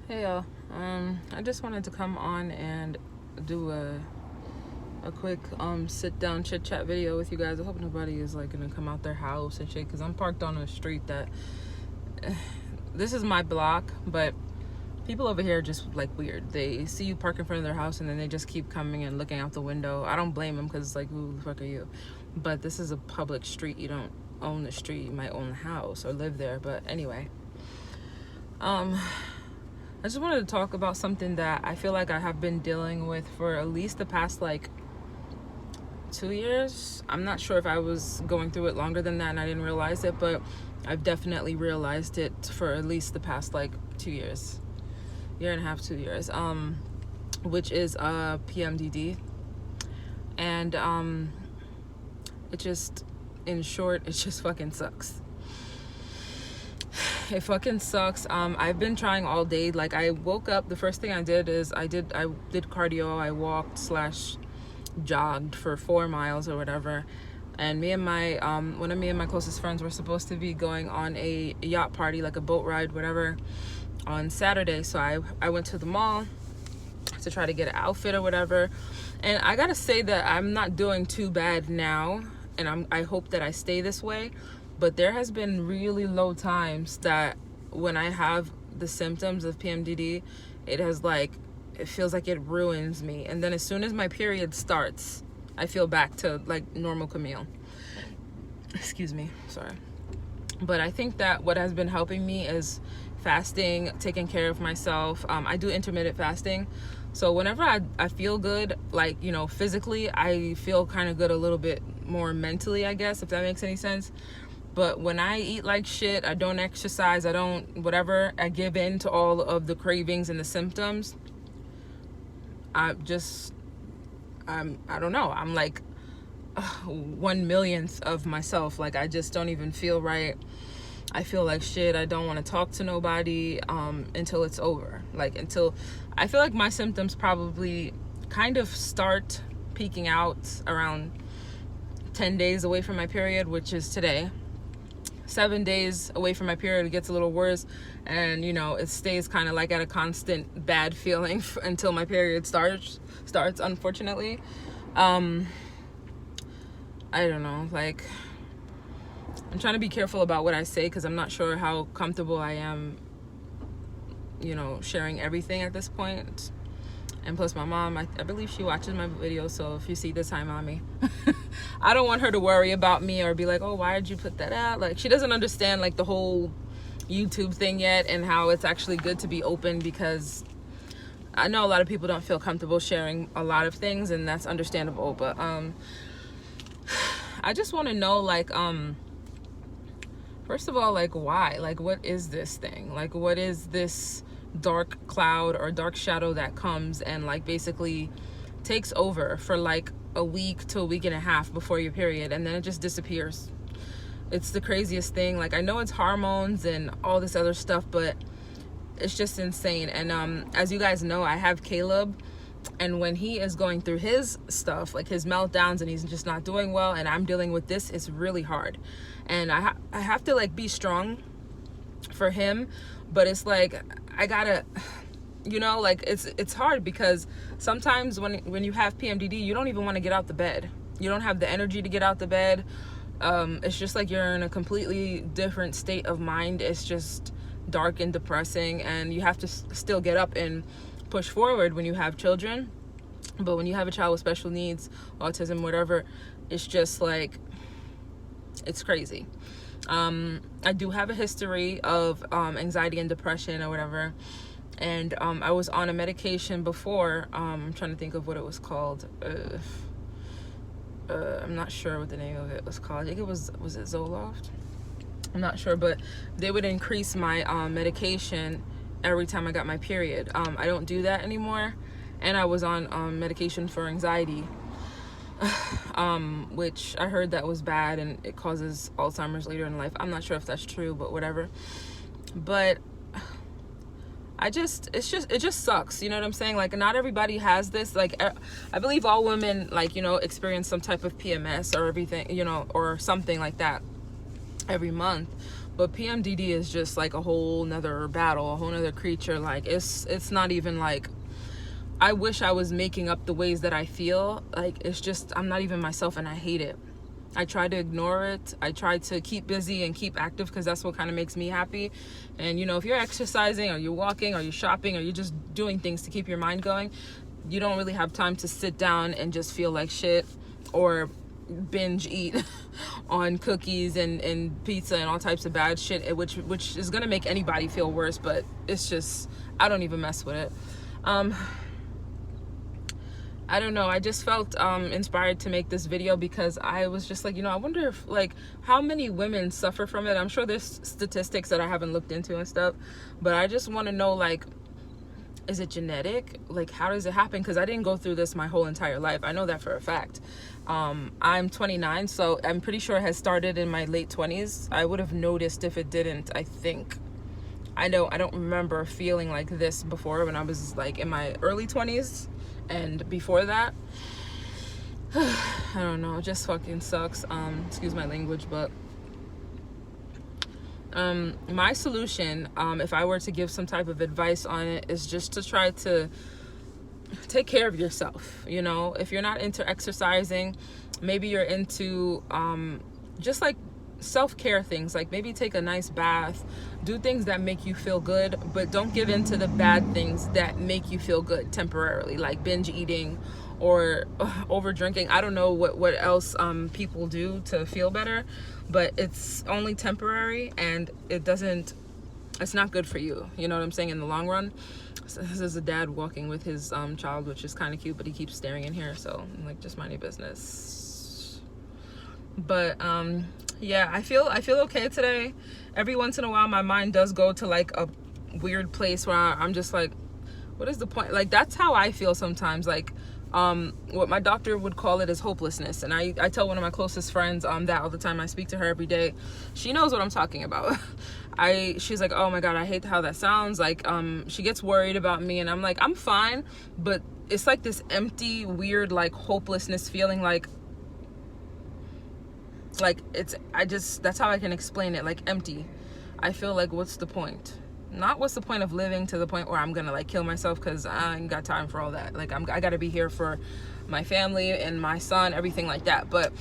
Hey y'all, I just wanted to come on and do a quick sit down chit chat video with you guys. I hope nobody is like gonna come out their house and shit, because I'm parked on a street that this is my block, but people over here are just like weird. They see you park in front of their house and then they just keep coming and looking out the window. I don't blame them, because it's like, who the fuck are you? But this is a public street. You don't own the street. You might own the house or live there. But anyway, I just wanted to talk about something that I feel like I have been dealing with for at least the past like 2 years. I'm not sure if I was going through it longer than that and I didn't realize it, but I've definitely realized it for at least the past like 2 years, year and a half, 2 years, which is Pmdd. And it just, in short, it just fucking sucks. It fucking sucks. I've been trying all day. Like, I woke up, the first thing I did is I did cardio. I walked / jogged for 4 miles or whatever. And me and my one of my closest friends were supposed to be going on a yacht party, like a boat ride, whatever, on Saturday. So I went to the mall to try to get an outfit or whatever. And I gotta say that I'm not doing too bad now, and I hope that I stay this way. But there has been really low times that when I have the symptoms of PMDD, it feels like it ruins me. And then as soon as my period starts, I feel back to like normal Camille. Excuse me, sorry. But I think that what has been helping me is fasting, taking care of myself. I do intermittent fasting. So whenever I feel good, like, you know, physically, I feel kind of good a little bit more mentally, I guess, if that makes any sense. But when I eat like shit, I don't exercise, I don't whatever, I give in to all of the cravings and the symptoms. I don't know. I'm like 1/1,000,000th of myself. Like, I just don't even feel right. I feel like shit. I don't want to talk to nobody until it's over. Like, until I feel like my symptoms probably kind of start peaking out around 10 days away from my period, which is today. 7 days away from my period, it gets a little worse, and you know, it stays kind of like at a constant bad feeling until my period starts, unfortunately. I don't know, like, I'm trying to be careful about what I say, because I'm not sure how comfortable I am, you know, sharing everything at this point. And plus, my mom, I believe she watches my videos, so if you see this, hi, mommy. I don't want her to worry about me or be like, oh, why did you put that out? Like, she doesn't understand, like, the whole YouTube thing yet, and how it's actually good to be open, because I know a lot of people don't feel comfortable sharing a lot of things, and that's understandable. But I just want to know, like, first of all, like, why? Like, what is this thing? Like, what is this dark cloud or dark shadow that comes and like basically takes over for like a week to a week and a half before your period, and then it just disappears? It's the craziest thing. Like, I know it's hormones and all this other stuff, but it's just insane. And as you guys know, I have Caleb, and when he is going through his stuff, like his meltdowns, and he's just not doing well, and I'm dealing with this, it's really hard. And I have to like be strong for him, but it's like I gotta, you know, like it's hard, because sometimes when you have PMDD, you don't even want to get out the bed. You don't have the energy to get out the bed. It's just like you're in a completely different state of mind. It's just dark and depressing, and you have to still get up and push forward when you have children. But when you have a child with special needs, autism, whatever, it's just like, it's crazy. I do have a history of anxiety and depression or whatever, and I was on a medication before. I'm trying to think of what it was called. I'm not sure what the name of it was called. I think it was it Zoloft? I'm not sure, but they would increase my medication every time I got my period. I don't do that anymore, and I was on medication for anxiety, which I heard that was bad and it causes Alzheimer's later in life. I'm not sure if that's true, but whatever. But it just sucks, you know what I'm saying? Like, not everybody has this. Like, I believe all women, like, you know, experience some type of PMS or everything, you know, or something like that every month. But PMDD is just like a whole nother battle, a whole nother creature. Like it's not even like, I wish I was making up the ways that I feel. Like, it's just, I'm not even myself, and I hate it. I try to ignore it. I try to keep busy and keep active, because that's what kind of makes me happy. And, you know, if you're exercising or you're walking or you're shopping or you're just doing things to keep your mind going, you don't really have time to sit down and just feel like shit or binge eat on cookies and pizza and all types of bad shit, which is going to make anybody feel worse. But it's just, I don't even mess with it. I don't know. I just felt inspired to make this video, because I was just like, you know, I wonder if, like, how many women suffer from it. I'm sure there's statistics that I haven't looked into and stuff, but I just want to know, like, is it genetic? Like, how does it happen? Because I didn't go through this my whole entire life. I know that for a fact. I'm 29, so I'm pretty sure it has started in my late 20s. I would have noticed if it didn't, I think. I don't remember feeling like this before when I was, like, in my early 20s. And before that, I don't know, it just fucking sucks. Excuse my language, but my solution, if I were to give some type of advice on it, is just to try to take care of yourself. You know, if you're not into exercising, maybe you're into just like self-care things, like maybe take a nice bath, do things that make you feel good, but don't give in to the bad things that make you feel good temporarily, like binge eating or over drinking. I don't know what else people do to feel better, but it's only temporary, and it's not good for you, you know what I'm saying, in the long run. So this is a dad walking with his child, which is kind of cute, but he keeps staring in here, so I'm like, just mind your business. But yeah, I feel okay today. Every once in a while my mind does go to like a weird place where I'm just like, what is the point? Like, that's how I feel sometimes. Like, what my doctor would call it is hopelessness. And I tell one of my closest friends that all the time. I speak to her every day. She knows what I'm talking about. She's like, oh my God, I hate how that sounds. Like, she gets worried about me, and I'm like, I'm fine. But it's like this empty, weird, like hopelessness feeling, like that's how I can explain it, like empty. I feel like, what's the point? Not what's the point of living to the point where I'm gonna like kill myself, because I ain't got time for all that. Like, I gotta be here for my family and my son, everything like that. But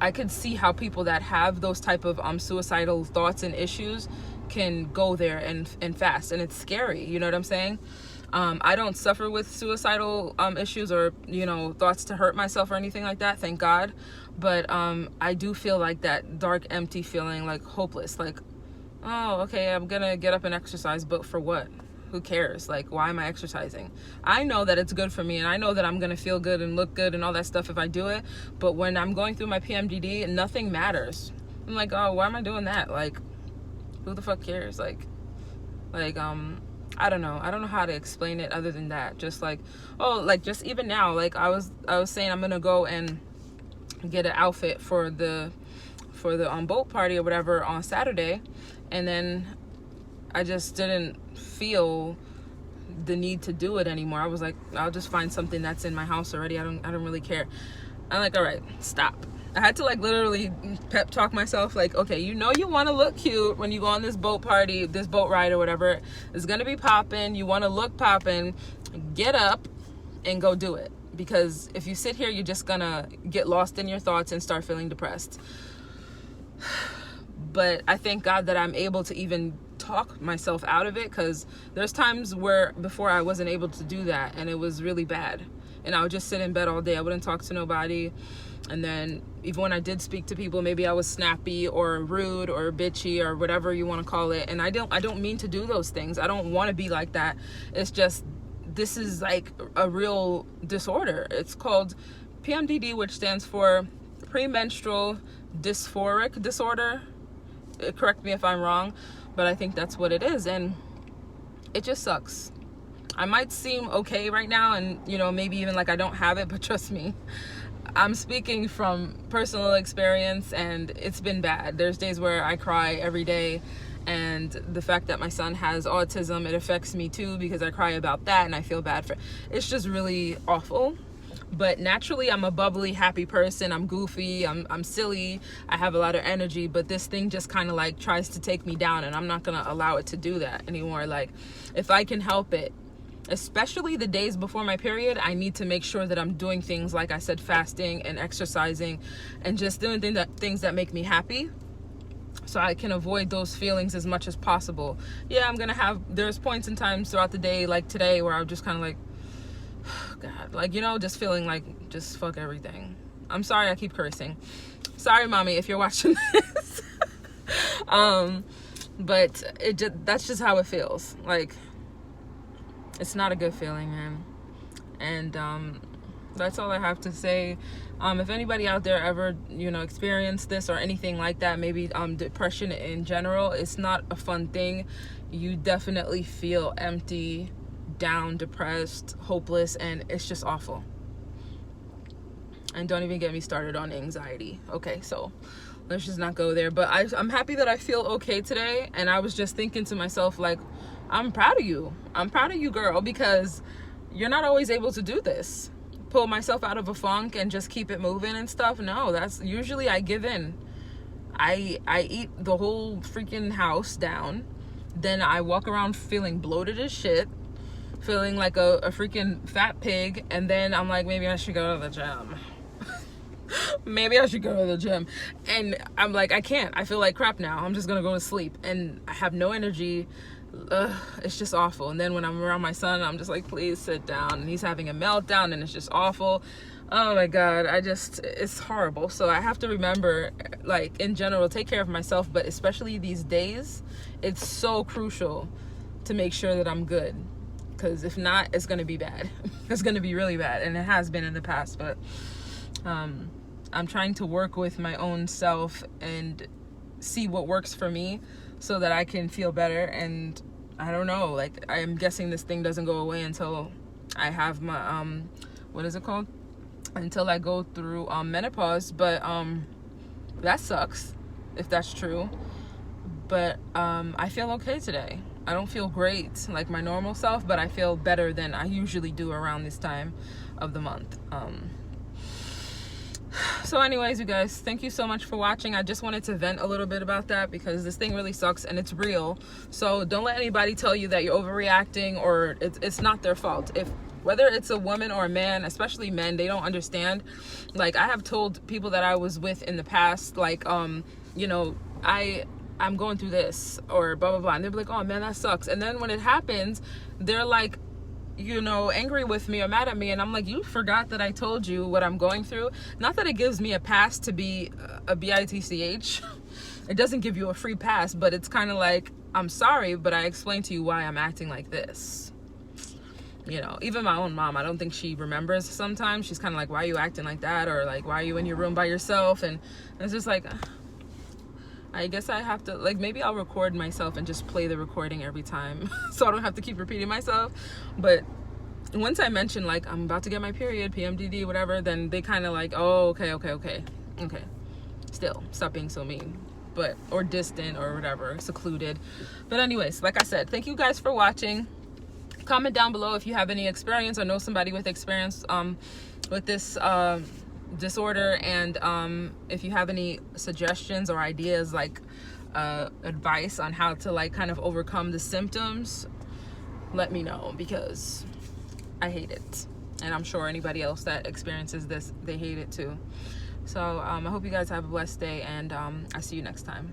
I could see how people that have those type of suicidal thoughts and issues can go there and fast, and it's scary, you know what I'm saying? I don't suffer with suicidal issues or, you know, thoughts to hurt myself or anything like that, thank God. But I do feel like that dark, empty feeling, like hopeless. Like, oh, okay, I'm gonna get up and exercise, but for what? Who cares? Like, why am I exercising? I know that it's good for me, and I know that I'm gonna feel good and look good and all that stuff if I do it. But when I'm going through my PMDD, nothing matters. I'm like, oh, why am I doing that? Like, who the fuck cares? Like I don't know how to explain it other than that. Just like, oh, like, just even now, like I was saying, I'm gonna go and get an outfit for the boat party or whatever on Saturday, and then I just didn't feel the need to do it anymore. I was like, I'll just find something that's in my house already. I don't really care. I'm like, all right, stop. I had to like literally pep talk myself, like, okay, you know, you want to look cute when you go on this boat party, this boat ride or whatever. It's gonna be popping. You want to look popping. Get up and go do it. Because if you sit here, you're just gonna get lost in your thoughts and start feeling depressed. But I thank God that I'm able to even talk myself out of it, because there's times where before I wasn't able to do that, and it was really bad. And I would just sit in bed all day. I wouldn't talk to nobody. And then even when I did speak to people, maybe I was snappy or rude or bitchy or whatever you want to call it. And I don't mean to do those things. I don't want to be like that. It's just, this is like a real disorder. It's called PMDD, which stands for premenstrual dysphoric disorder. Correct me if I'm wrong, but I think that's what it is. And it just sucks. I might seem okay right now, and, you know, maybe even like I don't have it, but trust me, I'm speaking from personal experience, and it's been bad. There's days where I cry every day, and the fact that my son has autism, it affects me too, because I cry about that and I feel bad for it. It's just really awful. But naturally, I'm a bubbly, happy person. I'm goofy. I'm silly. I have a lot of energy. But this thing just kind of like tries to take me down, and I'm not gonna allow it to do that anymore. Like, if I can help it, especially the days before my period, I need to make sure that I'm doing things like I said, fasting and exercising, and just doing things that make me happy, so I can avoid those feelings as much as possible. Yeah, I'm gonna have, there's points and times throughout the day, like today, where I'm just kind of like, God, like, you know, just feeling like just fuck everything. I'm sorry I keep cursing. Sorry, mommy, if you're watching this. But that's just how it feels. Like, it's not a good feeling, man. And that's all I have to say. If anybody out there ever, you know, experienced this or anything like that, maybe depression in general, it's not a fun thing. You definitely feel empty, down, depressed, hopeless, and it's just awful. And don't even get me started on anxiety. Okay, so let's just not go there. But I'm happy that I feel okay today. And I was just thinking to myself, like, I'm proud of you. I'm proud of you, girl, because you're not always able to do this. Pull myself out of a funk and just keep it moving and stuff. No, that's usually I give in. I eat the whole freaking house down. Then I walk around feeling bloated as shit, feeling like a freaking fat pig, and then I'm like, maybe I should go to the gym. Maybe I should go to the gym. And I'm like, I can't. I feel like crap now. I'm just gonna go to sleep, and I have no energy. It's just awful. And then when I'm around my son, I'm just like, please sit down, and he's having a meltdown, and it's just awful. Oh my God, it's horrible. So I have to remember, like, in general, take care of myself, but especially these days, it's so crucial to make sure that I'm good. Because if not, it's going to be bad. It's going to be really bad. And it has been in the past. But I'm trying to work with my own self and see what works for me so that I can feel better. And I don't know, like, I'm guessing this thing doesn't go away until I have my, what is it called? Until I go through menopause. But that sucks if that's true. But I feel okay today. I don't feel great like my normal self, but I feel better than I usually do around this time of the month. So anyways, you guys, thank you so much for watching. I just wanted to vent a little bit about that because this thing really sucks and it's real. So don't let anybody tell you that you're overreacting or it's not their fault. Whether it's a woman or a man, especially men, they don't understand. Like, I have told people that I was with in the past, like, you know, I'm going through this or blah, blah, blah. And they'll be like, oh man, that sucks. And then when it happens, they're like, you know, angry with me or mad at me. And I'm like, you forgot that I told you what I'm going through. Not that it gives me a pass to be a bitch. It doesn't give you a free pass, but it's kind of like, I'm sorry, but I explained to you why I'm acting like this. You know, even my own mom, I don't think she remembers sometimes. She's kind of like, why are you acting like that? Or like, why are you in your room by yourself? And it's just like, I guess I have to, like, maybe I'll record myself and just play the recording every time so I don't have to keep repeating myself. But once I mention, like, I'm about to get my period, Pmdd, whatever, then they kind of like, oh, okay. Still, stop being so mean. But, or distant or whatever, secluded. But anyways, like I said, thank you guys for watching. Comment down below if you have any experience or know somebody with experience with this disorder, and if you have any suggestions or ideas, like advice on how to, like, kind of overcome the symptoms, let me know, because I hate it, and I'm sure anybody else that experiences this, they hate it too. So I hope you guys have a blessed day, and I see you next time.